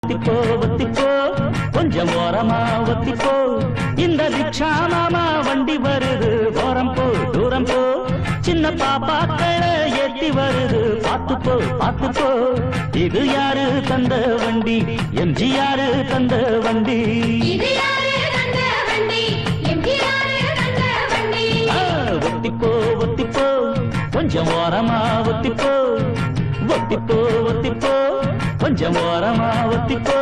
ஒத்திப்போ ஒத்திப்போ கொஞ்சம் ஓரமா ஒத்திப்போ இந்த ரிக்ஷா மாமா வண்டி வருது ஓரம் போ தூரம் போ சின்ன பாப்பாக்களை ஏத்தி வருது பார்த்துப்போ பார்த்துப்போ இது யாரு தந்த வண்டி எம்ஜிஆர் தந்த வண்டி ஒத்திப்போ ஒத்திப்போ கொஞ்சம் ஓரமா ஒத்திப்போ ஒத்திப்போ ஒத்திப்போ கொஞ்சம் ஓரமா ஒத்திப்போ